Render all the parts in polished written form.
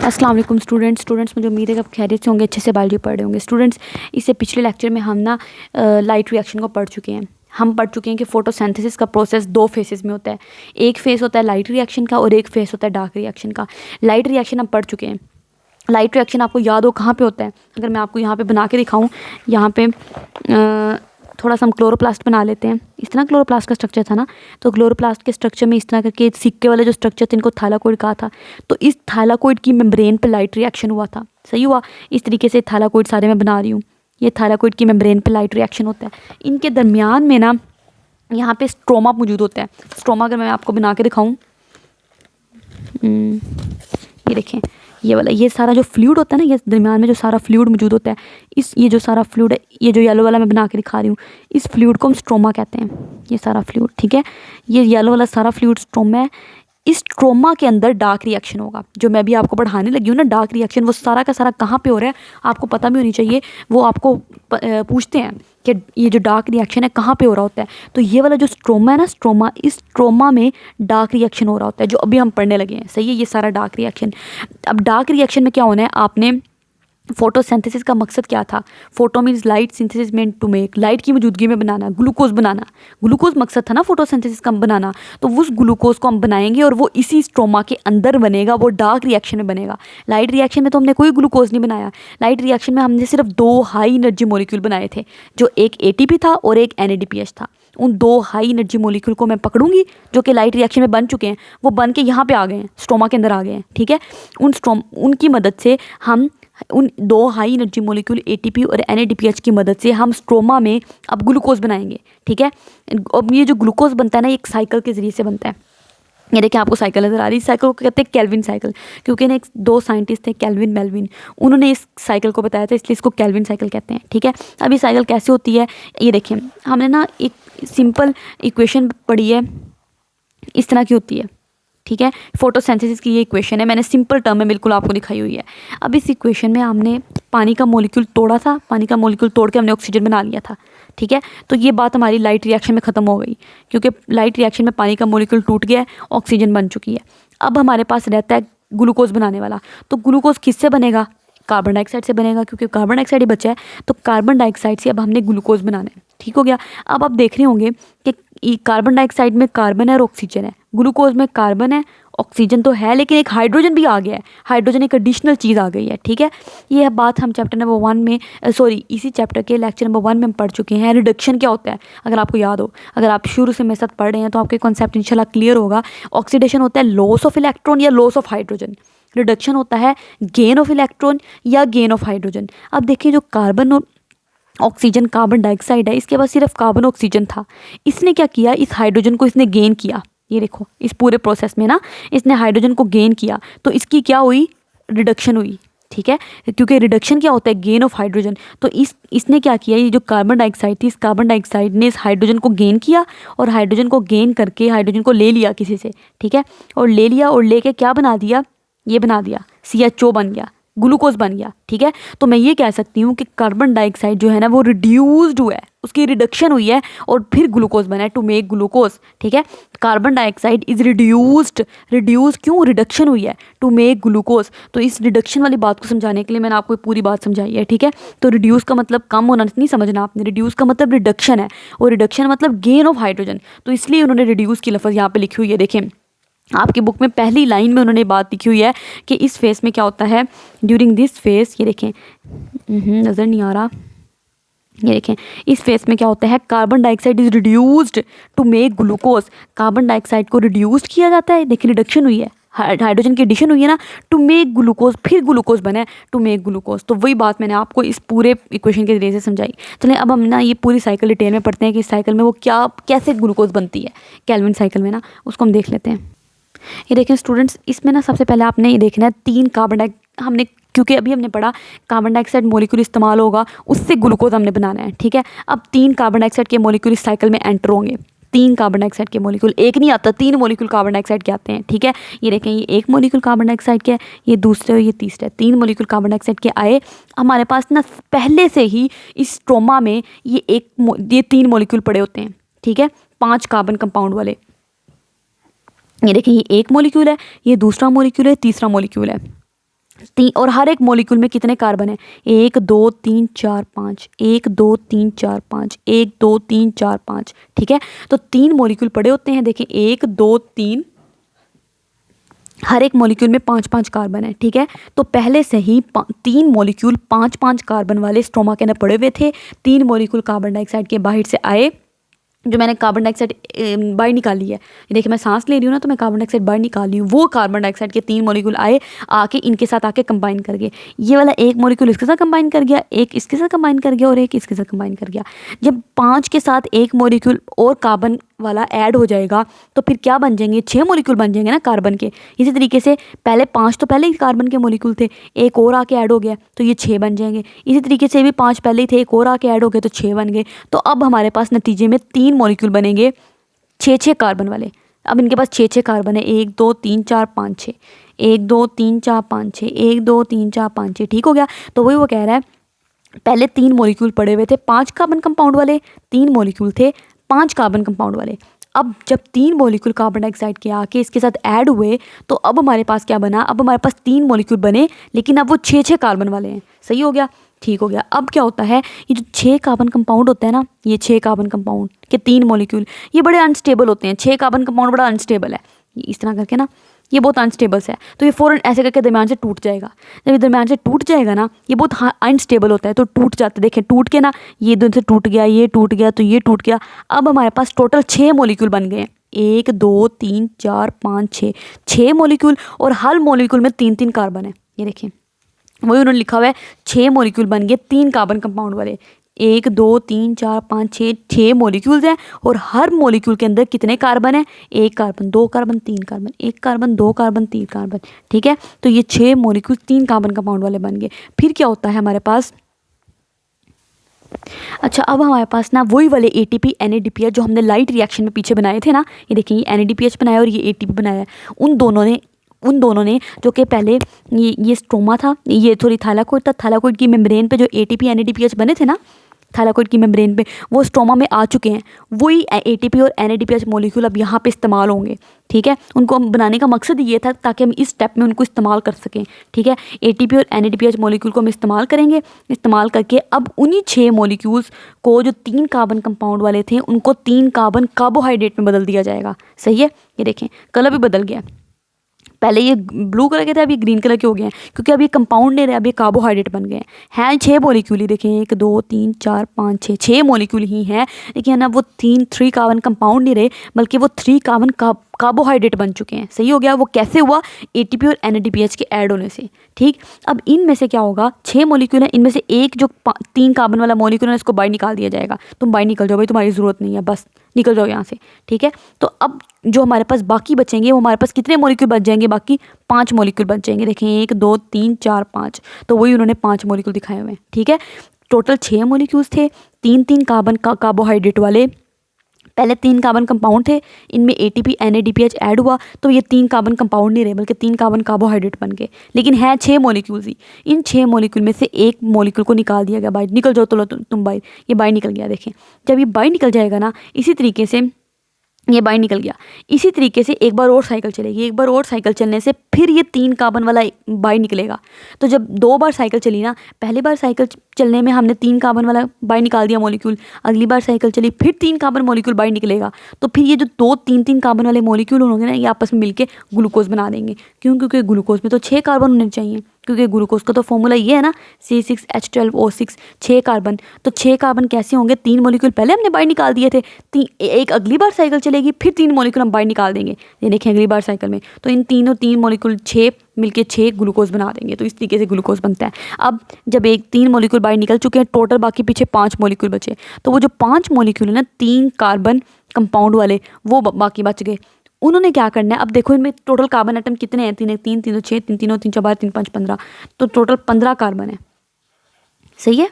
अस्सलाम वालेकुम स्टूडेंट्स, मुझे उम्मीद है कि आप खैरियत से होंगे, अच्छे से बायोलॉजी पढ़ रहे होंगे। स्टूडेंट्स, इससे पिछले लेक्चर में हम ना लाइट रिएक्शन को पढ़ चुके हैं। हम पढ़ चुके हैं कि फोटोसिंथेसिस का प्रोसेस दो फेसेस में होता है। एक फेस होता है लाइट रिएक्शन का और एक फेस होता है डार्क रिएक्शन का। लाइट रिएक्शन हम पढ़ चुके हैं। लाइट रिएक्शन आपको याद हो कहाँ पे होता है? अगर मैं आपको यहाँ पे बना के दिखाऊँ, यहाँ पे थोड़ा सा हम क्लोरोप्लास्ट बना लेते हैं। इस तरह क्लोरोप्लास्ट का स्ट्रक्चर था ना, तो क्लोरोप्लास्ट के स्ट्रक्चर में इस तरह करके सिक्के वाले जो स्ट्रक्चर थे इनको थाइलाकोइड कहा था। तो इस थाइलाकोइड की मेम्ब्रेन पे लाइट रिएक्शन हुआ था। सही हुआ। इस तरीके से थाइलाकोइड सारे मैं बना रही हूँ। ये थाइलाकोइड की मेम्ब्रेन पे लाइट रिएक्शन होता है। इनके दरमियान में ना यहाँ पे स्ट्रोमा मौजूद होता है। स्ट्रोमा अगर मैं आपको बना के दिखाऊँ, ये देखें, ये वाला, ये सारा जो फ्लूइड होता है ना, ये दरमियान में जो सारा फ्लूइड मौजूद होता है, ये जो सारा फ्लूइड है, ये जो येलो वाला मैं बना के दिखा रही हूँ, इस फ्लूइड को हम स्ट्रोमा कहते हैं। ये सारा फ्लूइड, ठीक है, ये येलो वाला सारा फ्लूइड स्ट्रोमा है। इस स्ट्रोमा के अंदर डार्क रिएक्शन होगा। जो मैं भी आपको पढ़ाने लगी हूँ ना, डार्क रिएक्शन, वो सारा का सारा कहाँ पे हो रहा है आपको पता भी होनी चाहिए। वो आपको पूछते हैं कि ये जो डार्क रिएक्शन है कहाँ पे हो रहा होता है। तो ये वाला जो स्ट्रोमा है ना, स्ट्रोमा, इस स्ट्रोमा में डार्क रिएक्शन हो रहा होता है, जो अभी हम पढ़ने लगे हैं। सही है, ये सारा डार्क रिएक्शन। अब डार्क रिएक्शन में क्या होना है, आपने फोटोसिंथेसिस का मकसद क्या था? Photo means light, synthesis meant to make, light की मौजूदगी में बनाना, ग्लूकोज बनाना। ग्लूकोज मकसद था ना फोटोसिंथेसिस का बनाना। तो उस ग्लूकोज को हम बनाएंगे और वो इसी स्ट्रोमा के अंदर बनेगा, वो डार्क रिएक्शन में बनेगा। लाइट रिएक्शन में तो हमने कोई ग्लूकोज नहीं बनाया। लाइट रिएक्शन में हमने सिर्फ दो हाई एनर्जी मॉलिक्यूल बनाए थे, जो एक एटीपी था और एक NADPH था। उन दो हाई एनर्जी मॉलिक्यूल को मैं पकड़ूंगी जो कि लाइट रिएक्शन में बन चुके हैं, वो बन के यहाँ पे आ गए हैं, स्ट्रोमा के अंदर आ गए हैं, ठीक है। उनकी मदद से हम उन दो हाई एनर्जी मॉलिक्यूल ATP और NADPH की मदद से हम स्ट्रोमा में अब ग्लूकोज बनाएंगे, ठीक है। अब ये जो ग्लूकोज बनता है ना, एक साइकिल के ज़रिए से बनता है। ये देखिए, आपको साइकिल नज़र आ रही है। साइकिल को कहते हैं केल्विन साइकिल, क्योंकि ना एक दो साइंटिस्ट थे, केल्विन मेल्विन, उन्होंने इस साइकिल को बताया था, इसलिए इसको केल्विन साइकिल कहते हैं, ठीक है। अब ये साइकिल कैसे होती है, ये देखिए, हमने ना एक सिंपल इक्वेशन पढ़ी है, इस तरह की होती है, ठीक है। फोटोसिंथेसिस की ये इक्वेशन है, मैंने सिंपल टर्म में बिल्कुल आपको दिखाई हुई है। अब इस इक्वेशन में हमने पानी का मॉलिक्यूल तोड़ा था, पानी का मॉलिक्यूल तोड़ के हमने ऑक्सीजन बना लिया था, ठीक है। तो ये बात हमारी लाइट रिएक्शन में ख़त्म हो गई, क्योंकि लाइट रिएक्शन में पानी का मॉलिक्यूल टूट गया है, ऑक्सीजन बन चुकी है। अब हमारे पास रहता है ग्लूकोज बनाने वाला। तो ग्लूकोज किससे बनेगा? कार्बन डाइऑक्साइड से बनेगा, क्योंकि कार्बन डाइऑक्साइड ही बचा है। तो कार्बन डाइऑक्साइड से अब हमने ग्लूकोज बनाना है, ठीक हो गया। अब आप देख रहे होंगे कि कार्बन डाइऑक्साइड में कार्बन है और ऑक्सीजन है, ग्लूकोज में कार्बन है, ऑक्सीजन तो है, लेकिन एक हाइड्रोजन भी आ गया है। हाइड्रोजन एक एडिशनल चीज़ आ गई है, ठीक है। ये बात हम चैप्टर नंबर 1 में, इसी चैप्टर के लेक्चर नंबर 1 में हम पढ़ चुके हैं। रिडक्शन क्या होता है, अगर आपको याद हो, अगर आप शुरू से मेरे साथ पढ़ रहे हैं तो आपके कॉन्सेप्ट इंशाल्लाह क्लियर होगा। ऑक्सीडेशन होता है लॉस ऑफ इलेक्ट्रॉन या लॉस ऑफ हाइड्रोजन। रिडक्शन होता है गेन ऑफ इलेक्ट्रॉन या गेन ऑफ हाइड्रोजन। अब देखिए, जो कार्बन और ऑक्सीजन, कार्बन डाइऑक्साइड है, इसके पास सिर्फ कार्बन ऑक्सीजन था। इसने क्या किया, इस हाइड्रोजन को इसने गेन किया। ये देखो, इस पूरे प्रोसेस में ना इसने हाइड्रोजन को गेन किया, तो इसकी क्या हुई, रिडक्शन हुई, ठीक है। क्योंकि रिडक्शन क्या होता है, गेन ऑफ हाइड्रोजन। तो इसने क्या किया, ये जो कार्बन डाइऑक्साइड थी, इस कार्बन डाइऑक्साइड ने इस हाइड्रोजन को गेन किया, और हाइड्रोजन को गेन करके हाइड्रोजन को ले लिया किसी से, ठीक है। और ले लिया और लेके क्या बना दिया, ये बना दिया, CHO बन गया, ग्लूकोज बन गया, ठीक है। तो मैं ये कह सकती हूँ कि कार्बन डाइऑक्साइड जो है ना, वो रिड्यूस्ड हुआ है, उसकी रिडक्शन हुई है और फिर ग्लूकोज बना है, टू मेक ग्लूकोज, ठीक है। कार्बन डाइऑक्साइड इज रिड्यूस क्यों, रिडक्शन हुई है, टू मेक ग्लूकोज। तो इस रिडक्शन वाली बात को समझाने के लिए मैंने आपको पूरी बात समझाई है, ठीक है। तो रिड्यूस का मतलब कम होना नहीं समझना आपने, रिड्यूस का मतलब रिडक्शन है, और रिडक्शन मतलब गेन ऑफ हाइड्रोजन। तो इसलिए उन्होंने रिड्यूस की लफ्ज़ यहाँ पे लिखी हुई है। देखें, आपकी बुक में पहली लाइन में उन्होंने बात लिखी हुई है कि इस फेस में क्या होता है, ड्यूरिंग दिस फेस, ये देखें, नज़र नहीं आ रहा, ये देखें, इस फेस में क्या होता है, carbon dioxide is reduced to make glucose. Carbon dioxide को रिड्यूस्ड किया जाता है, देखिए रिडक्शन हुई है, हाइड्रोजन की एडिशन हुई है ना, टू मेक ग्लूकोज, फिर ग्लूकोज बना है, टू मेक ग्लूकोज। तो वही बात मैंने आपको इस पूरे इक्वेशन के जरिए से समझाई। चलें, अब हम ना ये पूरी साइकिल डिटेल में पढ़ते हैं कि इस साइकिल में वो क्या, कैसे ग्लूकोज बनती है केल्विन साइकिल में ना, उसको हम देख लेते हैं। ये देखें स्टूडेंट्स, इसमें ना सबसे पहले आपने ये देखना है, 3 हमने, क्योंकि अभी हमने पढ़ा कार्बन डाइऑक्साइड मॉलिक्यूल इस्तेमाल होगा, उससे ग्लूकोज हमने बनाना है, ठीक है। अब 3 कार्बन डाइऑक्साइड के मॉलिक्यूल इस साइकिल में एंटर होंगे। 3 कार्बन डाइऑक्साइड के मॉलिक्यूल, एक नहीं आता, 3 मॉलिक्यूल कार्बन डाइऑक्साइड के आते हैं, ठीक है। ये देखें, ये एक मॉलिक्यूल कार्बन डाइऑक्साइड के, ये दूसरे और ये तीसरे, 3 मॉलिक्यूल कार्बन डाइऑक्साइड के आए। हमारे पास ना पहले से ही इस स्ट्रोमा में ये 3 मॉलिक्यूल पड़े होते हैं, ठीक है, 5 कार्बन कंपाउंड वाले। ये देखिए, ये एक मॉलिक्यूल है, ये दूसरा मॉलिक्यूल है, तीसरा मॉलिक्यूल है, और हर एक मॉलिक्यूल में कितने कार्बन है? 1 2 3 4 5, 1 2 3 4 5, 1 2 3 4 5। ठीक है, तो 3 मॉलिक्यूल पड़े होते हैं, देखिए 1 2 3, हर एक मॉलिक्यूल में 5-5 कार्बन है। ठीक है, तो पहले से ही 3 मॉलिक्यूल 5-5 कार्बन वाले स्ट्रोमा के अंदर पड़े हुए थे। 3 मॉलिक्यूल कार्बन डाइऑक्साइड के बाहर से आए, जो मैंने कार्बन डाइऑक्साइड बाहर निकाली है, देखिए मैं सांस ले रही हूँ ना, तो मैं कार्बन डाइऑक्साइड बाहर निकाल रही हूँ, वो कार्बन डाइऑक्साइड के 3 मॉलिक्यूल आए, आके इनके साथ आके कंबाइन कर गए। ये वाला एक मॉलिक्यूल इसके साथ कंबाइन कर गया, एक इसके साथ कंबाइन कर गया और एक इसके साथ कंबाइन कर गया। जब 5 के साथ एक मॉलिक्यूल और कार्बन वाला ऐड हो जाएगा तो फिर क्या बन जाएंगे? 6 मॉलिक्यूल बन जाएंगे ना कार्बन के। इसी तरीके से पहले 5 तो पहले ही कार्बन के मॉलिक्यूल थे, एक और आके ऐड हो गया तो ये 6 बन जाएंगे। इसी तरीके से भी 5 पहले ही थे, एक और आके ऐड हो गए तो 6 बन गए। तो अब हमारे पास नतीजे में 3 मॉलिक्यूल बनेंगे 6-6 कार्बन वाले। अब इनके पास 6-6 कार्बन है, 1 2 3 4 5 6, 1 2 3 4 5 6, 1 2 3 4 5 6। ठीक हो गया, तो वही वो कह रहा है पहले 3 मॉलिक्यूल पड़े हुए थे 5 कार्बन कंपाउंड वाले, 3 मॉलिक्यूल थे 5 कार्बन कंपाउंड वाले। अब जब 3 मॉलिक्यूल कार्बन डाइऑक्साइड के आके इसके साथ ऐड हुए तो अब हमारे पास क्या बना? अब हमारे पास 3 मॉलिक्यूल बने, लेकिन अब वो 6-6 कार्बन वाले हैं। सही हो गया, ठीक हो गया। अब क्या होता है, ये जो 6 कार्बन कंपाउंड होता है ना, ये 6 कार्बन कंपाउंड के 3 मॉलिक्यूल, ये बड़े अनस्टेबल होते हैं। 6 कार्बन कंपाउंड बड़ा अनस्टेबल है, इस तरह करके ना, ये बहुत अनस्टेबल है। तो ये फ़ौरन ऐसे करके दरम्यान से टूट जाएगा। जब ये दरम्यान से टूट जाएगा ना, ये बहुत अनस्टेबल होता है, तो टूट जाता है। देखें टूट के ना, ये दोनों से टूट गया, ये टूट गया, तो ये टूट गया। अब हमारे पास टोटल 6 मॉलिक्यूल बन गए हैं, 1 2 3 4 5 6, 6 मॉलिक्यूल, और हर मॉलिक्यूल में 3-3 कार्बन है। ये देखें वही उन्होंने लिखा हुआ है, 6 मॉलिक्यूल बन गए 3 कार्बन कंपाउंड वाले। 1 2 3 4 5 6, 6 मॉलिक्यूल्स हैं, और हर मॉलिक्यूल के अंदर कितने कार्बन है? 1 carbon, 2 carbon, 3 carbon, 1 carbon, 2 carbon, 3 carbon. ठीक है, तो ये 6 मॉलिक्यूल 3 कार्बन कंपाउंड वाले बन गए। फिर क्या होता है हमारे पास? अच्छा, अब हमारे पास ना वही वाले ATP NADPH जो हमने लाइट रिएक्शन में पीछे बनाए थे ना, ये देखिए ये NADPH बनाया और ये ATP बनाया है। उन दोनों ने जो कि पहले ये स्ट्रोमा था, ये थोड़ी थाइलाकोइड था, थाइलाकोइड की मेम्ब्रेन पे जो ATP NADPH बने थे ना, थाइलाकोइड की मेम्ब्रेन पे, वो स्ट्रोमा में आ चुके हैं। वही ATP और NADPH मॉलिक्यूल अब यहाँ पे इस्तेमाल होंगे। ठीक है, उनको बनाने का मकसद ये था ताकि हम इस स्टेप में उनको इस्तेमाल कर सकें। ठीक है, ATP और NADPH मॉलिक्यूल को हम इस्तेमाल करेंगे। इस्तेमाल करके अब उन्हीं 6 मॉलिक्यूल्स को जो 3 कार्बन कंपाउंड वाले थे, उनको 3 कार्बन कार्बोहाइड्रेट में बदल दिया जाएगा। सही है, ये देखें कलर भी बदल गया। पहले ये ब्लू कलर के थे, अभी ग्रीन कलर के हो गए हैं, क्योंकि अभी कंपाउंड नहीं रहे, अभी कार्बोहाइड्रेट बन गए हैं। 6 मॉलिक्यूल ही देखें, 1 2 3 4 5 6, 6 मॉलिक्यूल ही हैं, लेकिन है ना वो 3 कार्बन कंपाउंड नहीं रहे, बल्कि वो 3 कार्बन कार्बोहाइड्रेट बन चुके हैं। सही हो गया, वो कैसे हुआ? ATP और NADPH के ऐड होने से। ठीक, अब इनमें से क्या होगा? 6 मॉलिक्यूल है, इनमें से एक जो 3 कार्बन वाला मॉलिक्यूल है, इसको बाहर निकाल दिया जाएगा। तुम बाहर निकल जाओ भाई, तुम्हारी ज़रूरत नहीं है, बस निकल जाओ यहाँ से। ठीक है, तो अब जो हमारे पास बाकी बचेंगे, वो हमारे पास कितने मॉलिक्यूल बच जाएंगे? बाकी 5 मॉलिक्यूल बच जाएंगे। देखें 1 2 3 4 5, तो वही उन्होंने 5 मॉलिक्यूल दिखाए हुए हैं। ठीक है, टोटल 6 मॉलिक्यूल्स थे, 3-3 कार्बन कार्बोहाइड्रेट वाले। पहले 3 कार्बन कंपाउंड थे, इनमें ATP NADPH ऐड हुआ, तो ये 3 कार्बन कंपाउंड नहीं रहे, बल्कि 3 कार्बन कार्बोहाइड्रेट बन गए। लेकिन है 6 मॉलिक्यूल्स ही। इन 6 मॉलिक्यूल में से एक मॉलिक्यूल को निकाल दिया गया बाहर। निकल जाओ, तो लो तुम बाहर। ये बाहर निकल गया। देखें जब ये बाहर निकल जाएगा ना, इसी तरीके से ये बाहर निकल गया। इसी तरीके से एक बार और साइकिल चलेगी, एक बार और साइकिल चलने से फिर ये 3 कार्बन वाला बाहर निकलेगा। तो जब 2 बार साइकिल चली ना, पहली बार साइकिल चलने में हमने 3 कार्बन वाला बाहर निकाल दिया मॉलिक्यूल, अगली बार साइकिल चली फिर 3 कार्बन मॉलिक्यूल बाहर निकलेगा, तो फिर ये जो 2-3 कार्बन वाले मॉलिक्यूल होंगे ना, ये आपस में मिलके ग्लूकोज बना देंगे। क्यों? क्योंकि ग्लूकोज में तो 6 कार्बन होने चाहिए, क्योंकि ग्लूकोज का तो फॉर्मूला ये है ना, C6H12O6, 6 कार्बन। तो 6 कार्बन कैसे होंगे? 3 मॉलिक्यूल पहले हमने बाहर निकाल दिए थे, एक अगली बार साइकिल चलेगी, फिर 3 मॉलिक्यूल हम बाहर निकाल देंगे। ये देखें अगली बार साइकिल में, तो इन 3 मॉलिक्यूल 6 मिलके 6 ग्लूकोज बना देंगे। तो इस तरीके से ग्लूकोज बनता है। अब जब 3 मॉलिक्यूल बाहर निकल चुके हैं, टोटल बाकी पीछे 5 मॉलिक्यूल बचे, तो वो जो 5 मॉलिक्यूल है ना 3 कार्बन कंपाउंड वाले, वो बाकी बच गए। उन्होंने क्या करना है? अब देखो इनमें टोटल कार्बन एटम कितने हैं? 3 3 3 6, 3 3 3 4 12 3 5 15, तो टोटल 15 कार्बन है। सही है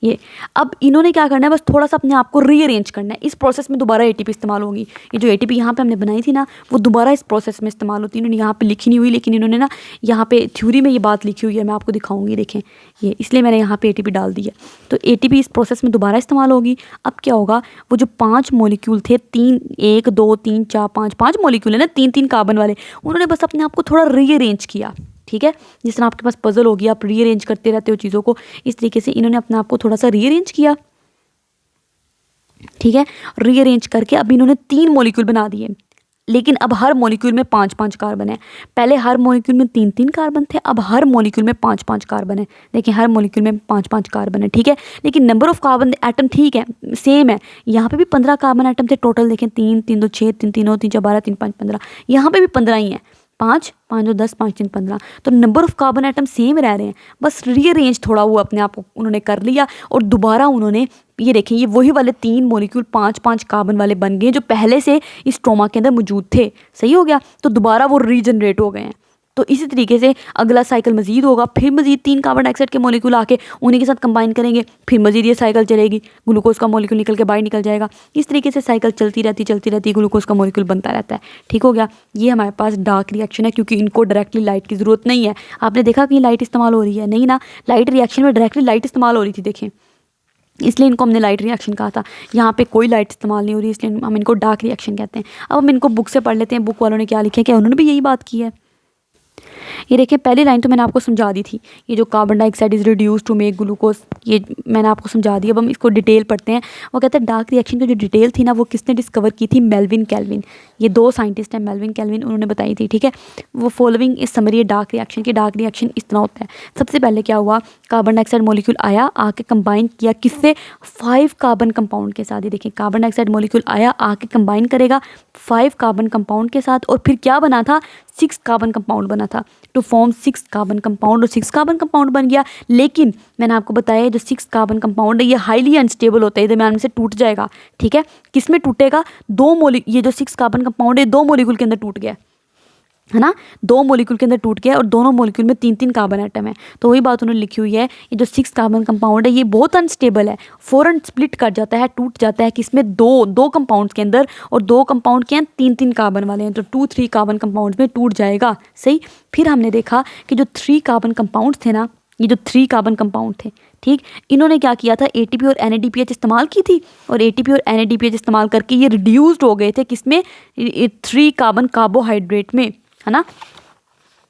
ये। अब इन्होंने क्या करना है? बस थोड़ा सा अपने आप को रीअरेंज करना है। इस प्रोसेस में दोबारा ATP इस्तेमाल होगी। ये जो ATP यहाँ पे हमने बनाई थी ना, वो दोबारा इस प्रोसेस में इस्तेमाल होती है। इन्होंने यहाँ पे लिखी नहीं हुई, लेकिन इन्होंने ना यहाँ पे थ्योरी में ये बात लिखी हुई है, मैं आपको दिखाऊंगी। देखें ये, इसलिए मैंने यहाँ पे ATP डाल दी है। तो ATP इस प्रोसेस में दोबारा इस्तेमाल होगी। अब क्या होगा? वो जो 5 मॉलिक्यूल थे, 1 2 3 4 5 मॉलिक्यूल है ना, 3 3 कार्बन वाले, उन्होंने बस अपने आप को थोड़ा रीअरेंज किया। ठीक है। जिस तरह आपके पास पजल होगी, आप रीअरेंज करते रहते हो चीज़ों को, इस तरीके से इन्होंने अपने आप को थोड़ा सा रीअरेंज किया, ठीक है। रीअरेंज करके अब इन्होंने 3 मॉलिक्यूल बना दिए, लेकिन अब हर मॉलिक्यूल में 5-5 कार्बन है। पहले हर मॉलिक्यूल में 3-3 कार्बन थे, अब हर मॉलिक्यूल में 5-5 कार्बन है। देखिए हर मॉलिक्यूल में 5-5 कार्बन है, ठीक है। लेकिन नंबर ऑफ कार्बन एटम ठीक है, सेम है। यहाँ पे भी 15 कार्बन एटम थे टोटल। देखें 3 3 2 6 3 3 9 3 4 12 3 5 15, यहाँ पे भी 15 ही है। 5 5 2 10 5 3 15, तो number of carbon atom same रह रहे हैं, बस रीअरेंज थोड़ा वो अपने आप को उन्होंने कर लिया। और दोबारा उन्होंने ये देखें, ये वही वाले 3 मॉलिक्यूल 5-5 कार्बन वाले बन गए जो पहले से इस स्ट्रोमा के अंदर मौजूद थे। सही हो गया, तो दोबारा वो रीजनरेट हो गए हैं। तो इसी तरीके से अगला साइकिल मजीद होगा, फिर मजीद 3 कार्बन डाइऑक्साइड के मॉलिक्यूल आके उन्हीं के साथ कंबाइन करेंगे, फिर मजीद ये साइकिल चलेगी, ग्लूकोज का मॉलिक्यूल निकल के बाहर निकल जाएगा। इस तरीके से साइकिल चलती रहती, ग्लूकोज का मॉलिक्यूल बनता रहता है। ठीक हो गया, ये हमारे पास डार्क रिएक्शन है, क्योंकि इनको डायरेक्टली लाइट की ज़रूरत नहीं है। आपने देखा कि लाइट इस्तेमाल हो रही है? नहीं ना, लाइट रिएक्शन में डायरेक्टली लाइट इस्तेमाल हो रही थी, देखें, इसलिए इनको हमने लाइट रिएक्शन कहा था। यहाँ पे कोई लाइट इस्तेमाल नहीं हो रही, इसलिए हम इनको डार्क रिएक्शन कहते हैं। अब हम इनको बुक से पढ़ लेते हैं, बुक वालों ने क्या लिखा है, क्या उन्होंने भी यही बात की है। ये देखिए पहली लाइन तो मैंने आपको समझा दी थी, ये जो carbon dioxide is reduce to make glucose, ये मैंने आपको समझा दी। अब हम इसको डिटेल पढ़ते हैं। वो कहते हैं डार्क रिएक्शन की जो डिटेल थी ना, वो किसने डिस्कवर की थी? Melvin kelvin. ये 2 साइंटिस्ट हैं, मेल्विन केल्विन, उन्होंने बताई थी। ठीक है, वो फॉलोइंग इस समरी डार्क रिएक्शन की। डार्क रिएक्शन इस तरह होता है, सबसे पहले क्या हुआ, कार्बन डाइऑक्साइड मॉलिक्यूल आया, आके कंबाइन किया किससे? 5 कार्बन कंपाउंड के साथ। ये देखिए कार्बन डाइऑक्साइड मॉलिक्यूल आया, आके कंबाइन करेगा 5 कार्बन कंपाउंड के साथ, और फिर क्या बना था? 6 कार्बन कंपाउंड बना था, टू फॉर्म 6 कार्बन कंपाउंड। और 6 कार्बन कंपाउंड बन गया, लेकिन मैंने आपको बताया जो 6 कार्बन कंपाउंड है ये हाईली अनस्टेबल होता है, दरम्यान में से टूट जाएगा। ठीक है, किस में टूटेगा? ये जो 6 कार्बन कंपाउंड है 2 मॉलिक्यूल के अंदर टूट गया है ना, 2 मॉलिक्यूल के अंदर टूट गया, और दोनों मॉलिक्यूल में 3-3 कार्बन एटम है। तो वही बात उन्होंने लिखी हुई है, ये जो 6 कार्बन कंपाउंड है ये बहुत अनस्टेबल है, फ़ौरन स्प्लिट कर जाता है, टूट जाता है, किसमें? 2 कंपाउंड के अंदर, और 2 कंपाउंड के हैं 3-3 कार्बन वाले हैं, तो 2-3 कार्बन कंपाउंड में टूट जाएगा। सही। फिर हमने देखा कि जो 3 कार्बन कंपाउंड थे ना, ये जो 3 कार्बन कंपाउंड थे, ठीक, इन्होंने क्या किया था? ATP और NADPH इस्तेमाल की थी, और ATP और NADPH इस्तेमाल करके ये रिड्यूस्ड हो गए थे किसमें? 3 कार्बन कार्बोहाइड्रेट में, है ना।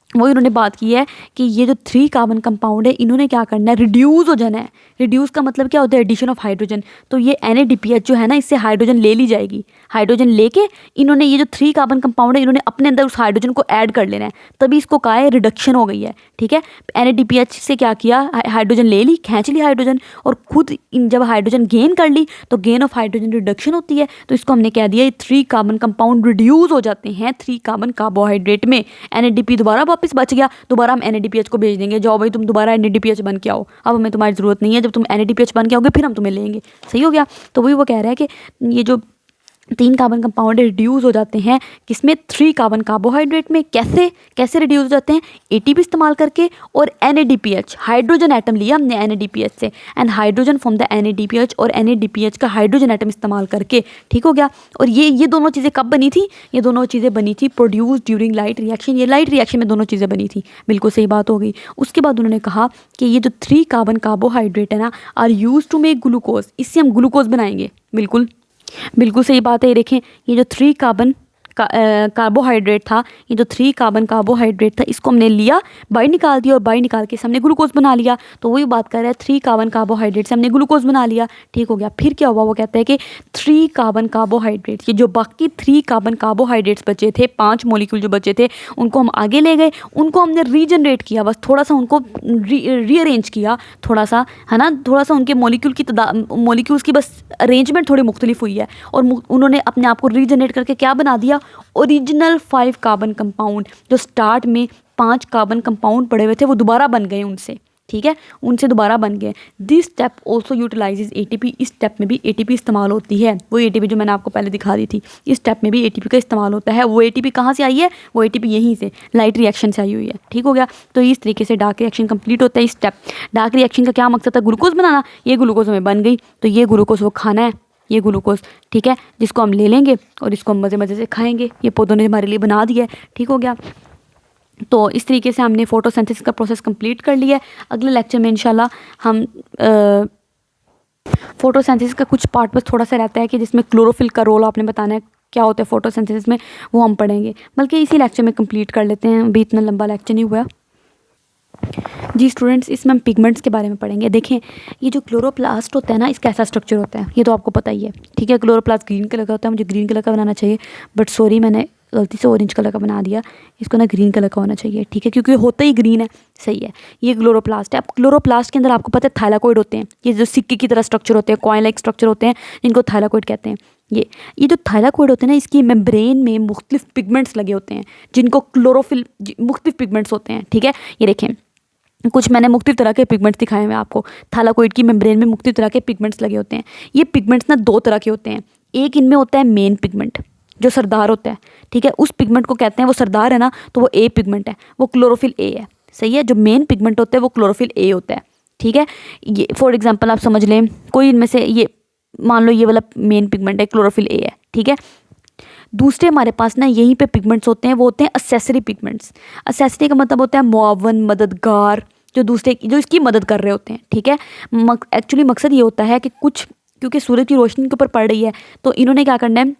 वही उन्होंने बात की है कि ये जो 3 कार्बन कंपाउंड है इन्होंने क्या करना है? रिड्यूस हो जाना है। रिड्यूस का मतलब क्या होता है? Addition of hydrogen. तो ये NADPH जो है ना, इससे हाइड्रोजन ले ली जाएगी। हाइड्रोजन लेके इन्होंने ये जो 3 कार्बन कंपाउंड है इन्होंने अपने अंदर उस हाइड्रोजन को ऐड कर लेना है, तभी इसको कहा है रिडक्शन हो गई है। ठीक है, NADPH से क्या किया? हाइड्रोजन ले ली, खींच ली हाइड्रोजन, और खुद जब हाइड्रोजन गेन कर ली तो गेन ऑफ हाइड्रोजन रिडक्शन होती है, तो इसको हमने कह दिया 3 कार्बन कंपाउंड रिड्यूस हो जाते हैं 3 कार्बन कार्बोहाइड्रेट में। NADP दोबारा वापस बच गया, दोबारा हम NADPH को भेज देंगे, जाओ भाई तुम दोबारा NADPH बन के आओ, अब हमें तुम्हारी ज़रूरत नहीं है, जब तुम NADPH बन के आओगे फिर हम तुम्हें लेंगे। सही हो गया। तो वही वो कह रहा है कि ये जो 3 कार्बन कंपाउंड रिड्यूस हो जाते हैं किसमें? 3 कार्बन कार्बोहाइड्रेट में। कैसे रिड्यूस हो जाते हैं? ATP इस्तेमाल करके, और NADPH, हाइड्रोजन एटम लिया हमने NADPH से, and hydrogen from the NADPH, और NADPH का हाइड्रोजन एटम इस्तेमाल करके। ठीक हो गया। और ये दोनों चीज़ें कब बनी थी? ये दोनों चीज़ें बनी थी प्रोड्यूस ड्यूरिंग लाइट रिएक्शन। ये लाइट रिएक्शन में दोनों चीज़ें बनी थी, बिल्कुल सही बात हो गई। उसके बाद उन्होंने कहा कि ये जो 3 कार्बन कार्बोहाइड्रेट है ना, are use to make glucose, इससे हम ग्लूकोज बनाएंगे। बिल्कुल सही बात है। ये देखें, ये जो 3 कार्बन कार्बोहाइड्रेट था, ये जो 3 कार्बन कार्बोहाइड्रेट था, इसको हमने लिया, बाहर निकाल दिया, और बाहर निकाल के हमने ग्लूकोज बना लिया। तो वही बात कर रहा है, 3 कार्बन कार्बोहाइड्रेट से हमने ग्लूकोज बना लिया। ठीक हो गया। फिर क्या हुआ? वो कहता है कि 3 कार्बन कार्बोहाइड्रेट, ये जो बाकी 3 कार्बन कार्बोहाइड्रेट्स बचे थे, 5 मॉलिक्यूल जो बचे थे, उनको हम आगे ले गए, उनको हमने रीजनरेट किया, बस थोड़ा सा उनको रीअरेंज किया, थोड़ा सा, है ना, थोड़ा सा उनके मॉलिक्यूल्स की बस अरेंजमेंट थोड़ी मुख्तलिफ हुई है, और उन्होंने अपने आप को रीजनरेट करके क्या बना दिया? Original 5 carbon compound. जो स्टार्ट में 5 कार्बन कंपाउंड पड़े हुए थे वो दोबारा बन गए उनसे। ठीक है, उनसे दोबारा बन गए। This step also utilises ATP। इस स्टेप में भी ATP इस्तेमाल होती है, वो ATP जो मैंने आपको पहले दिखा दी थी, इस स्टेप में भी ATP का इस्तेमाल होता है। वो ATP कहाँ से आई है? वो ATP यहीं से लाइट रिएक्शन से आई हुई है। ठीक हो गया। तो इस तरीके से डार्क रिएक्शन कंप्लीट होता है। इस स्टेप डार्क रिएक्शन का क्या मकसद था? ग्लूकोज बनाना। ये ग्लूकोज हमें बन गई, तो ये ग्लूकोज वो खाना है, ये ग्लूकोज, ठीक है, जिसको हम ले लेंगे और इसको हम मज़े मज़े से खाएंगे। ये पौधों ने हमारे लिए बना दिया है। ठीक हो गया। तो इस तरीके से हमने फोटोसिंथेसिस का प्रोसेस कंप्लीट कर लिया है। अगले लेक्चर में इंशाल्लाह हम फोटोसिंथेसिस का कुछ पार्ट बस थोड़ा सा रहता है कि जिसमें क्लोरोफिल का रोल आपने बताना है क्या होता है फोटोसिंथेसिस में, वो हम पढ़ेंगे। बल्कि इसी लेक्चर में कंप्लीट कर लेते हैं, अभी इतना लंबा लेक्चर नहीं हुआ। जी स्टूडेंट्स, इसमें हम पिगमेंट्स के बारे में पढ़ेंगे। देखें, ये जो क्लोरोप्लास्ट होता है ना, इसका ऐसा स्ट्रक्चर होता है, ये तो आपको पता ही है, ठीक है। क्लोरोप्लास्ट ग्रीन कलर का होता है, मुझे ग्रीन कलर का बनाना चाहिए, बट सॉरी मैंने गलती से ऑरेंज कलर का बना दिया, इसको ना ग्रीन कलर का होना चाहिए, ठीक है, क्योंकि होता ही ग्रीन है। सही है, ये क्लोरोप्लास्ट है। अब क्लोरोप्लास्ट के अंदर आपको पता है थाइलाकोइड होते हैं, ये जो सिक्के की तरह स्ट्रक्चर होते हैं, कॉइन लाइक स्ट्रक्चर होते हैं, जिनको थाइलाकोइड कहते हैं। ये जो थाइलाकोइड होते हैं ना, इसकी मेम्ब्रेन में मुख्तलिफ पिगमेंट्स लगे होते हैं, जिनको क्लोरोफिल, मुख्तलिफ पिगमेंट्स होते हैं, ठीक है। ये देखें, कुछ मैंने मुख्तलिफ तरह के पिगमेंट्स दिखाए हुए आपको। थाइलाकोइड की मेम्ब्रेन में मुख्तलिफ तरह के पिगमेंट्स लगे होते हैं। ये पिगमेंट्स ना दो तरह के होते हैं। एक इनमें होता है मेन पिगमेंट, जो सरदार होता है, ठीक है, उस पिगमेंट को कहते हैं, वो सरदार है ना, तो वो ए पिगमेंट है, वो क्लोरोफिल ए है। सही है, जो मेन पिगमेंट होता है वो क्लोरोफिल ए होता है, ठीक है। ये फॉर एग्जांपल आप समझ लें, कोई इनमें से, ये मान लो ये वाला मेन पिगमेंट है, क्लोरोफिल ए है, ठीक है। दूसरे हमारे पास ना यहीं पे पिगमेंट्स होते हैं, वो होते हैं असेसरी पिगमेंट्स। असेसरी का मतलब होता है मुआवन, मददगार, जो दूसरे, जो इसकी मदद कर रहे होते हैं, ठीक है। एक्चुअली मकसद ये होता है कि कुछ, क्योंकि सूरज की रोशनी के ऊपर पड़ रही है, तो इन्होंने क्या करना है,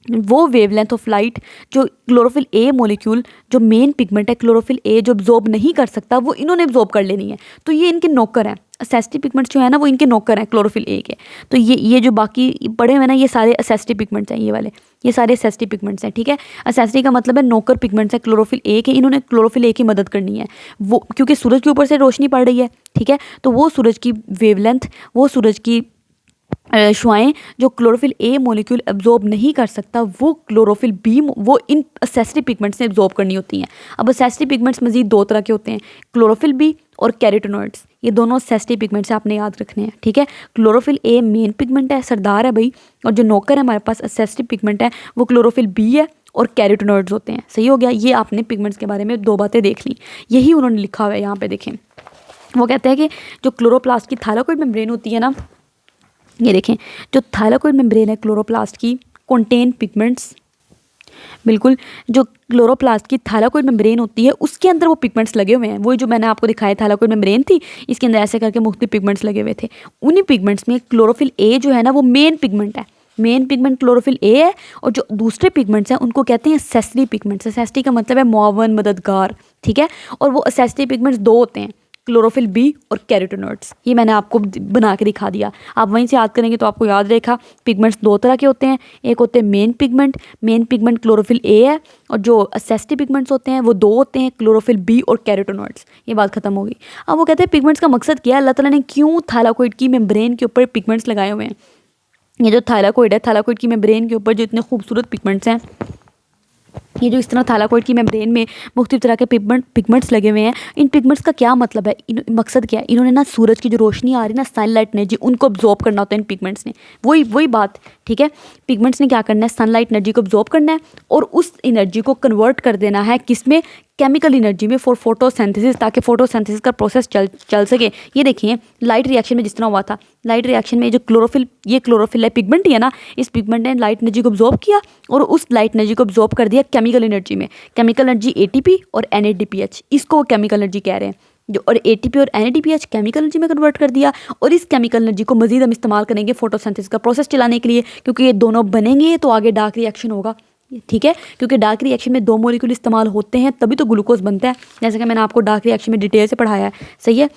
वो वेवलेंथ ऑफ लाइट जो क्लोरोफिल ए मॉलिक्यूल, जो मेन पिगमेंट है क्लोरोफिल ए, जो एब्जॉर्ब नहीं कर सकता, वो इन्होंने एब्जॉर्ब कर लेनी है। तो ये इनके नौकर हैं, असेस्टिव पिगमेंट्स जो है ना, वो इनके नौकर हैं क्लोरोफिल ए के। तो ये जो बाकी पड़े हुए ना, ये सारे असेस्टिव पिगमेंट्स हैं, ये वाले, ये सारे असेस्टिव पिगमेंट्स हैं, ठीक है। असेस्टिव का मतलब है नौकर पिगमेंट्स है क्लोरोफिल ए के, इन्होंने क्लोरोफिल ए की मदद करनी है। वो क्योंकि सूरज के ऊपर से रोशनी पड़ रही है, ठीक है, तो वो सूरज की वेवलेंथ, वो सूरज की शुआएं जो क्लोरोफिल ए मॉलिक्यूल एब्जॉर्ब नहीं कर सकता, वो क्लोरोफिल बी, वो इन असेस्टिव पिगमेंट्स ने एब्जॉर्ब करनी होती हैं। अब असेस्टिव पिगमेंट्स मजीद दो तरह के होते हैं, क्लोरोफिल बी और कैरोटिनॉइड्स। ये दोनों असेस्टिव पिगमेंट्स आपने याद रखने हैं, ठीक है। क्लोरोफिल ए मेन पिगमेंट है, सरदार है भाई, और जो नौकर है हमारे पास असेस्टिव पिगमेंट है, वो क्लोरोफिल बी है और कैरोटिनॉइड्स होते हैं। सही हो गया, ये आपने पिगमेंट्स के बारे में दो बातें देख ली, यही उन्होंने लिखा हुआ है यहाँ पे। देखें, वो कहते हैं कि जो क्लोरोप्लास्ट की थाइलाकोइड मेम्ब्रेन होती है ना, ये देखें, जो थाइलाकोइड मेम्ब्रेन है क्लोरोप्लास्ट की, कंटेन पिगमेंट्स, बिल्कुल, जो क्लोरोप्लास्ट की थाइलाकोइड मेम्ब्रेन होती है, उसके अंदर वो पिगमेंट्स लगे हुए हैं। वही जो मैंने आपको दिखाया, थाइलाकोइड मेम्ब्रेन थी, इसके अंदर ऐसे करके मुख्तलिफ पिगमेंट्स लगे हुए थे। उन्हीं पिगमेंट्स में क्लोरोफिल ए जो है ना, वो मेन पिगमेंट है, मेन पिगमेंट क्लोरोफिल ए है, और जो दूसरे पिगमेंट्स हैं उनको कहते हैं असेस्टिव पिगमेंट्स। असेस्टिव का मतलब है मुआवन, मददगार, ठीक है। और वो असेस्टिव पिगमेंट्स दो होते हैं, क्लोरोफिल बी और कैरोटिनॉइड्स। ये मैंने आपको बना के दिखा दिया, आप वहीं से याद करेंगे तो आपको याद रहेगा। पिगमेंट्स दो तरह के होते हैं, एक होते हैं main pigment, main pigment chlorophyll A है, और जो असेस्टिव पिगमेंट्स होते हैं वो दो होते हैं, क्लोरोफिल बी और कैरोटिनॉइड्स। ये बात खत्म होगी। अब वो कहते हैं पिगमेंट्स का मकसद क्या है, अल्लाह ताला ने क्यों थाइलाकोइड की मेम्ब्रेन के ऊपर पिगमेंट्स लगाए हुए हैं। ये जो थाइलाकोइड है, थाइलाकोइड की मेम्ब्रेन के ऊपर जो इतने खूबसूरत पिगमेंट्स हैं, ये जो इस तरह थाइलाकोइड की मेम्ब्रेन में मुख्तलिफ तरह के पिगमेंट्स लगे हुए हैं, इन पिगमेंट्स का क्या मतलब है, मकसद क्या है, इन्होंने ना सूरज की जो रोशनी आ रही है ना, सनलाइट एनर्जी, उनको अब्जॉर्ब करना होता है इन पिगमेंट्स ने। वही बात, ठीक है। पिगमेंट्स ने क्या करना है, सनलाइट एनर्जी को अब्जॉर्ब करना है और उस एनर्जी को कन्वर्ट कर देना है किस में, केमिकल एनर्जी में, फॉर फोटोसिंथेसिस, ताकि फोटोसिंथेसिस का प्रोसेस चल सके। ये देखिए, लाइट रिएक्शन में जिस तरह हुआ था, लाइट रिएक्शन में जो क्लोरोफिल, ये क्लोरोफिल है पिगमेंट ही है ना, इस पिगमेंट ने लाइट एनर्जी को अब्जॉर्ब किया और उस लाइट एनर्जी को अब्जॉर्ब कर दिया केमिकल एनर्जी में। केमिकल एनर्जी एटीपी और NADPH, इसको केमिकल एनर्जी कह रहे हैं। जो और एटीपी और NADPH केमिकल एनर्जी में कन्वर्ट कर दिया, और इस केमिकल एनर्जी को मजीद हम इस्तेमाल करेंगे फोटोसिंथेसिस का प्रोसेस चलाने के लिए, क्योंकि ये दोनों बनेंगे तो आगे डार्क रिएक्शन होगा, ठीक है। क्योंकि डार्क रिएक्शन में दो मॉलिक्यूल इस्तेमाल होते हैं तभी तो ग्लूकोज बनता है, जैसे कि मैंने आपको डार्क रिएक्शन में डिटेल से पढ़ाया है। सही है,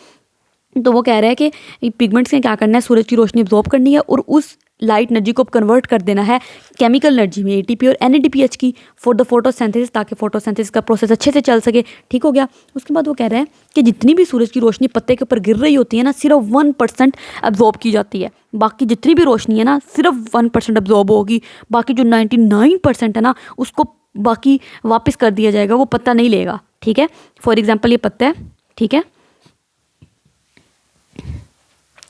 तो वो कह रहे हैं कि पिगमेंट्स ने क्या करना है, सूरज की रोशनी अब्जॉर्ब करनी है और उस लाइट एनर्जी को कन्वर्ट कर देना है केमिकल एनर्जी में, ATP और NADPH की, फॉर द फोटोसिंथेसिस, ताकि फोटोसिंथेसिस का प्रोसेस अच्छे से चल सके। ठीक हो गया। उसके बाद वो कह रहे हैं कि जितनी भी सूरज की रोशनी पत्ते के ऊपर गिर रही होती है ना, सिर्फ 1% एब्जॉर्ब की जाती है। बाकी जितनी भी रोशनी है ना, सिर्फ 1% एब्जॉर्ब होगी। बाकी जो 99% है ना, उसको बाकी वापस कर दिया जाएगा, वो पत्ता नहीं लेगा। ठीक है, फॉर एग्जाम्पल ये पत्ता है, ठीक है,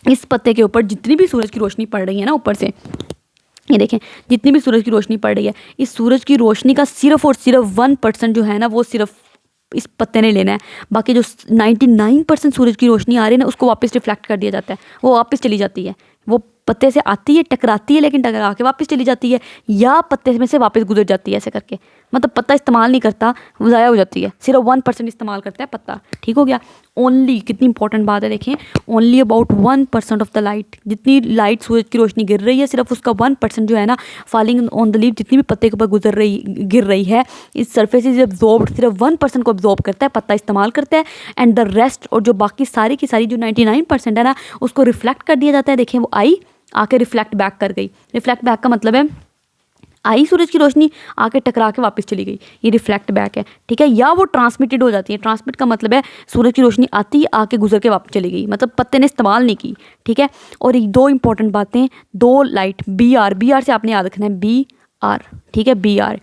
इस पत्ते के ऊपर जितनी भी सूरज की रोशनी पड़ रही है ना ऊपर से, ये देखें, जितनी भी सूरज की रोशनी पड़ रही है, इस सूरज की रोशनी का सिर्फ और सिर्फ 1% जो है ना, वो सिर्फ इस पत्ते ने लेना है। बाकी जो 99% सूरज की रोशनी आ रही है ना, उसको वापस रिफ्लेक्ट कर दिया जाता है, वो वापस चली जाती है। वो पत्ते से आती है, टकराती है, लेकिन टकरा के वापस चली जाती है, या पत्ते में से वापस गुजर जाती है, ऐसे करके। मतलब पत्ता इस्तेमाल नहीं करता, वो ज़ाया हो जाती है, सिर्फ 1% इस्तेमाल करता है पत्ता। ठीक हो गया। ओनली, कितनी इंपॉर्टेंट बात है देखें, only about 1% of the light, जितनी लाइट सूरज की रोशनी गिर रही है सिर्फ उसका 1% जो है ना फॉलिंग ऑन द लीफ, जितनी भी पत्ते के ऊपर गिर रही है, इस सरफेस इज एब्जॉर्ब्ड, सिर्फ 1% को एब्जॉर्ब करता है, पत्ता इस्तेमाल करता है, एंड द रेस्ट और जो बाकी सारी की सारी जो 99% है ना उसको रिफ्लेक्ट कर दिया जाता है। देखें वो आई आके रिफ्लेक्ट बैक कर गई, रिफ्लेक्ट बैक का मतलब है आई सूरज की रोशनी आके टकरा के वापस चली गई, ये रिफ्लेक्ट बैक है, ठीक है। या वो ट्रांसमिटेड हो जाती है, ट्रांसमिट का मतलब है सूरज की रोशनी आती आके गुजर के वापस चली गई, मतलब पत्ते ने इस्तेमाल नहीं की, ठीक है। और ये दो इंपॉर्टेंट बातें, दो लाइट बी आर से आपने याद रखना है, बी आर, ठीक है, बी आर।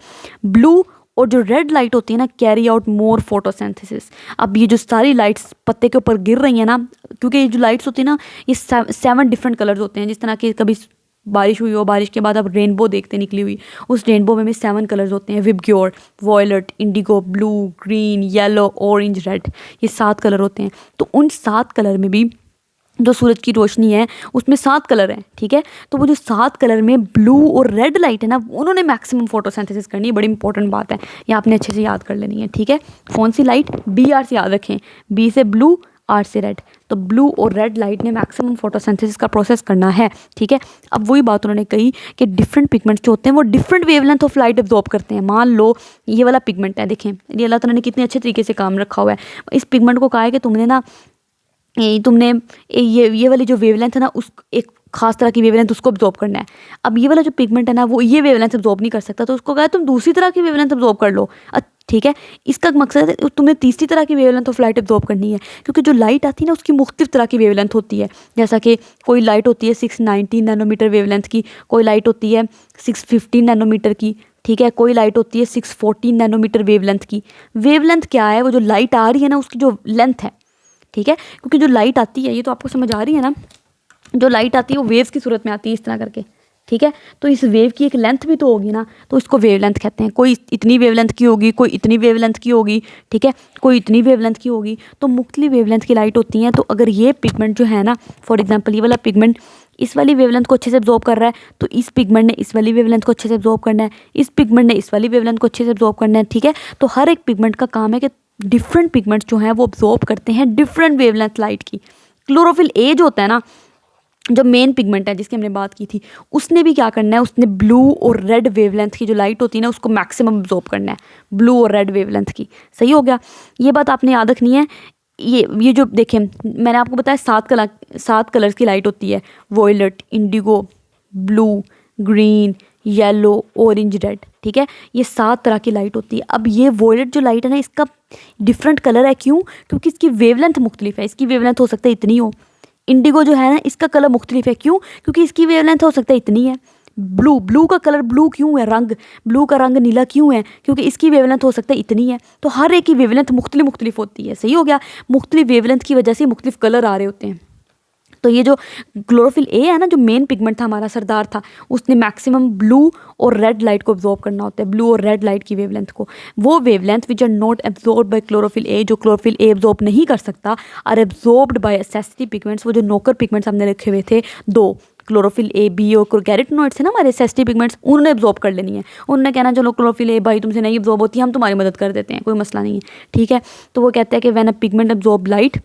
ब्लू और जो रेड लाइट होती है ना कैरी आउट मोर फोटोसिंथेसिस। अब ये जो सारी लाइट्स पत्ते के ऊपर गिर रही हैं ना, क्योंकि ये जो लाइट्स होती है ना ये 7 डिफरेंट कलर्स होते हैं, जिस तरह के कभी बारिश हुई हो, बारिश के बाद आप रेनबो देखते निकली हुई, उस रेनबो में 7 कलर्स होते हैं, VIBGYOR, violet, indigo, blue, green, yellow, orange, red, ये 7 कलर होते हैं। तो उन 7 कलर में भी जो सूरज की रोशनी है उसमें 7 कलर हैं, ठीक है। तो वो जो 7 कलर में ब्लू और रेड लाइट है ना उन्होंने मैक्सिमम फोटोसिंथेसिस करनी है, बड़ी इंपॉर्टेंट बात है, ये आपने अच्छे से याद कर लेनी है, ठीक है। कौन सी लाइट, बी आर से याद रखें, बी से ब्लू, आर से रेड, तो ब्लू और रेड लाइट ने मैक्सिमम फोटोसिंथेसिस का प्रोसेस करना है, ठीक है। अब वही बात उन्होंने कही कि डिफरेंट पिगमेंट्स जो होते हैं वो different wavelength of light absorb करते हैं। मान लो ये वाला पिगमेंट है, देखें ये अल्लाह ताला ने कितने अच्छे तरीके से काम रखा हुआ है। इस पिगमेंट को कहा है कि तुमने ना तुमने ये वाली जो वेवलेंथ है ना उस एक खास तरह की वेवलेंथ उसको एब्जॉर्ब करना है। अब ये वाला जो पिगमेंट है ना वो ये वेवलेंथ एब्जॉर्ब नहीं कर सकता, तो उसको कहा है तुम दूसरी तरह की वेवलेंथ एब्जॉर्ब कर लो, ठीक है। इसका मकसद है तुम्हें तीसरी तरह की वेवलेंथ ऑफ लाइट एब्जॉर्ब करनी है, क्योंकि जो लाइट आती है ना उसकी मुख्तलिफ तरह की वेवलेंथ होती है। जैसा कि कोई लाइट होती है 619 नैनोमीटर वेवलेंथ की, कोई लाइट होती है 615 नैनोमीटर की, ठीक है, कोई लाइट होती है 614 नैनोमीटर वेवलेंथ की। वेवलेंथ क्या है, वो जो लाइट आ रही है ना उसकी जो लेंथ है, ठीक है। क्योंकि जो लाइट आती है, ये तो आपको समझ आ रही है ना, जो लाइट आती है वो वेव्स की सूरत में आती है इस तरह करके, ठीक है। तो इस वेव की एक लेंथ भी तो होगी ना, तो इसको वेवलेंथ कहते हैं। कोई इतनी वेवलेंथ की होगी, कोई इतनी वेवलेंथ की होगी, ठीक है, कोई इतनी वेवलेंथ की होगी, तो मुख्तलिफ वेवलेंथ की लाइट होती हैं। तो अगर ये पिगमेंट जो है ना, फॉर एग्जांपल ये वाला पिगमेंट इस वाली वेवलेंथ को अच्छे से एब्जॉर्ब कर रहा है, तो इस पिगमेंट ने इस वाली वेवलेंथ को अच्छे से एब्जॉर्ब करना है, इस पिगमेंट ने इस वाली वेवलेंथ को अच्छे से एब्जॉर्ब करना है, ठीक है। तो हर एक पिगमेंट का काम है कि डिफरेंट पिगमेंट्स जो हैं वो एब्जॉर्ब करते हैं डिफरेंट वेवलेंथ लाइट की। क्लोरोफिल ए जो होता है ना, जो मेन पिगमेंट है जिसकी हमने बात की थी, उसने भी क्या करना है, उसने ब्लू और रेड वेवलेंथ की जो लाइट होती है ना उसको मैक्सिमम एब्जॉर्ब करना है, ब्लू और रेड वेवलेंथ की। सही हो गया, ये बात आपने याद रखनी है। ये जो देखें मैंने आपको बताया 7 कलर्स की लाइट होती है, violet, indigo, blue, green, yellow, orange, red, ठीक है, ये 7 तरह की लाइट होती है। अब ये वॉयलेट जो लाइट है ना इसका डिफरेंट कलर है, क्यों, क्योंकि इसकी वेवलेंथ मुख्तलिफ है, इसकी वेवलेंथ हो सकता है इतनी हो। इंडिगो जो है ना इसका कलर मुख्तलिफ है, क्यों, क्योंकि इसकी वेवलेंथ हो सकता है इतनी है। ब्लू का कलर ब्लू क्यों है, ब्लू का रंग नीला क्यों है, क्योंकि इसकी वेवलेंथ हो सकता है इतनी है। तो हर एक की वेवलेंथ मुख्तलिफ होती है। सही हो गया, मुख्तलिफ वेवलेंथ की वजह से मुख्तलिफ कलर आ रहे होते हैं। तो ये जो क्लोरोफिल ए है ना, जो मेन पिगमेंट था हमारा सरदार था, उसने मैक्सिमम ब्लू और रेड लाइट को एब्जॉर्ब करना होता है, ब्लू और रेड लाइट की वेवलेंथ को। वो wavelength which are not absorb by chlorophyll A, जो क्लोरोफिल ए एब्जॉर्ब नहीं कर सकता, आर एब्जॉर्ब्ड बाय एसेसिटिव पिगमेंट्स। वो जो नोकर पिगमेंट्स हमने रखे हुए थे, 2 क्लोरोफिल ए, बी और कैरोटीनॉइड्स है ना हमारे एसेसिटिव पिगमेंट्स, उन्होंने एब्जॉर्ब कर लेनी है। उन्होंने कहना चलो क्लोरोफिल ए भाई तुमसे नहीं एब्जॉर्ब होती, हम तुम्हारी मदद कर देते हैं, कोई मसला नहीं है, ठीक है। तो वो कहते हैं कि when a pigment absorb light,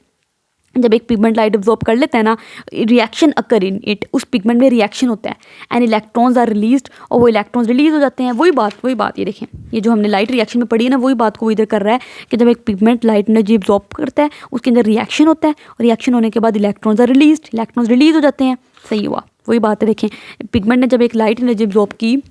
जब एक पिगमेंट लाइट एब्जॉर्ब कर लेता है ना, रिएक्शन अकर इन इट, उस पिगमेंट में रिएक्शन होता है, एंड इलेक्ट्रॉन्स आर रिलीज्ड, और वो इलेक्ट्रॉन्स रिलीज हो जाते हैं। वही बात ये देखें, ये जो हमने लाइट रिएक्शन में पढ़ी है ना, वही बात को वो इधर कर रहा है कि जब एक पिगमेंट लाइट एनर्जी एब्जॉर्ब करता है उसके अंदर रिएक्शन होता है, और रिएक्शन होने के बाद electrons are released, electrons release हो जाते हैं। सही हुआ, वही बात है। देखें पिगमेंट ने जब एक लाइट एनर्जी एब्जॉर्ब की,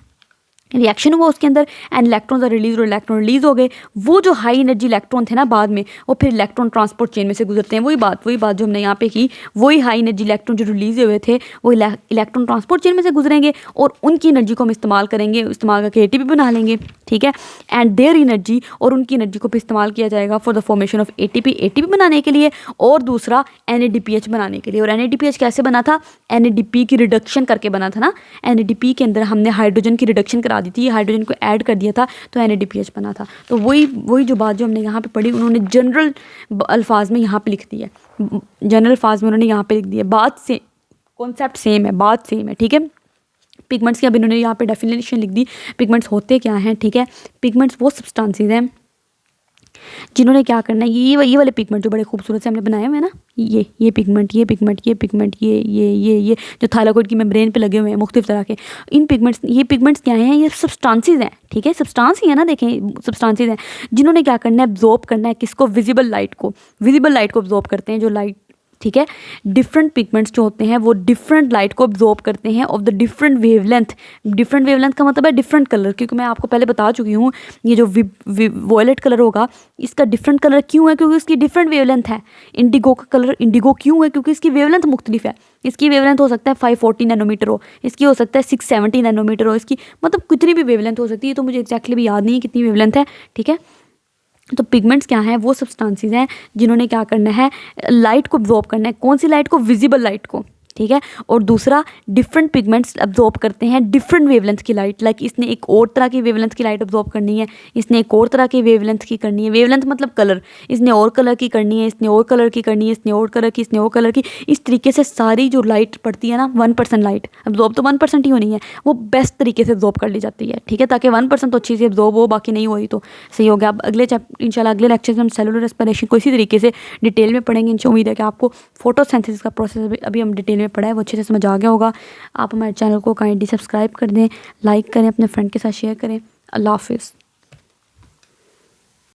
रिएक्शन हुआ उसके अंदर, एंड इलेक्ट्रॉन्स आर रिलीज, और इलेक्ट्रॉन रिलीज हो गए। वो जो हाई एनर्जी इलेक्ट्रॉन थे ना बाद में, वो फिर इलेक्ट्रॉन ट्रांसपोर्ट चेन में से गुजरते हैं। वही बात जो हमने यहाँ पे की, वही हाई एनर्जी इलेक्ट्रॉन जो रिलीज हुए थे वो इलेक्ट्रॉन ट्रांसपोर्ट चेन में से गुजरेंगे, और उनकी एनर्जी को हम इस्तेमाल करके एटीपी बना लेंगे, ठीक है। एंड देयर एनर्जी, और उनकी एनर्जी को भी इस्तेमाल किया जाएगा for the formation of ATP बनाने के लिए, और दूसरा NADPH बनाने के लिए। और NADPH कैसे बना था, NADP की रिडक्शन करके बना था ना, NADP के अंदर हमने हाइड्रोजन की रिडक्शन करा दी थी, हाइड्रोजन को ऐड कर दिया था, तो NADPH बना था। तो वही जो बात जो हमने यहाँ पे पढ़ी, उन्होंने जनरल अल्फाज में यहाँ पे लिख दी है, जनरल अल्फाज में उन्होंने यहाँ पे लिख दी है। बात से कॉन्सेप्ट सेम है, बात सेम है, ठीक है। पिगमेंट्स की अब इन्होंने यहाँ पे डेफिनेशन लिख दी, पिगमेंट्स होते क्या हैं, ठीक है। पिगमेंट्स वो सब्सटेंसेस हैं जिन्होंने क्या करना है, ये वाले पिगमेंट जो बड़े खूबसूरत से हमने बनाए हुए हैं ना, ये पिगमेंट, ये पिगमेंट, ये पिगमेंट, ये जो थायलाकोइड की मेम्ब्रेन पे लगे हुए हैं मुख्तलिफ तरह के, इन पिगमेंट्स, ये पिगमेंट्स क्या हैं, ये सब्सटेंसेस हैं, ठीक है, सब्सटेंस ही है ना, देखें सब्सटेंसेस हैं, जिन्होंने क्या करना है, एब्जॉर्ब करना है किसको, विजिबल लाइट को एब्जॉर्ब करते हैं, जो लाइट, ठीक है। डिफरेंट पिगमेंट्स जो होते हैं वो डिफरेंट लाइट को एब्जॉर्ब करते हैं ऑफ द डिफरेंट वेवलेंथ का मतलब है डिफरेंट कलर, क्योंकि मैं आपको पहले बता चुकी हूँ ये जो वॉयलेट कलर होगा इसका डिफरेंट कलर क्यों है, क्योंकि इसकी डिफरेंट वेवलेंथ है। इंडिगो का कलर इंडिगो क्यों है, क्योंकि इसकी वेवलेंथ मुख्तलिफ है। इसकी वेवलेंथ हो सकता है 540 नैनोमीटर हो, इसकी हो सकता है 670 नैनोमीटर हो, इसकी मतलब कितनी भी वेवलेंथ हो सकती है, तो मुझे एक्जैक्टली भी याद नहीं है कितनी वेवलेंथ है, ठीक है। तो पिगमेंट्स क्या हैं, वो सब्सटेंसेस हैं जिन्होंने क्या करना है, लाइट को एब्जॉर्ब करना है। कौन सी लाइट को, विजिबल लाइट को, ठीक है। और दूसरा, डिफरेंट पिगमेंट्स एब्जॉर्ब करते हैं डिफरेंट वेवलेंथ की लाइट, लाइक इसने एक और तरह की वेवलेंथ की लाइट एब्जॉर्ब करनी है, इसने एक और तरह की वेवलेंथ की करनी है, वेवलेंथ मतलब कलर, इसने और कलर की करनी है, इसने और कलर की करनी है, इसने और कलर की, इसने और कलर की। इस तरीके से सारी जो लाइट पड़ती है ना, 1% लाइट एब्जॉर्ब तो 1% ही होनी है, वो बेस्ट तरीके से एब्जॉर्ब कर ली जाती है, ठीक है, ताकि 1% तो अच्छी से एब्जॉर्ब हो, बाकी नहीं हुई तो सही हो गया। अब अगले इंशाल्लाह अगले लेक्चर में हम सेलुलर रेस्पिरेशन को इसी तरीके से डिटेल में पढ़ेंगे। इंशाल्लाह उम्मीद है कि आपको फोटोसिंथेसिस का प्रोसेस अभी हम डिटेल में पढ़ा है वो अच्छे से समझ आ गया होगा। आप हमारे चैनल को काइंडली सब्सक्राइब कर दें, लाइक करें, अपने फ्रेंड के साथ शेयर करें। अल्लाह हाफिज़।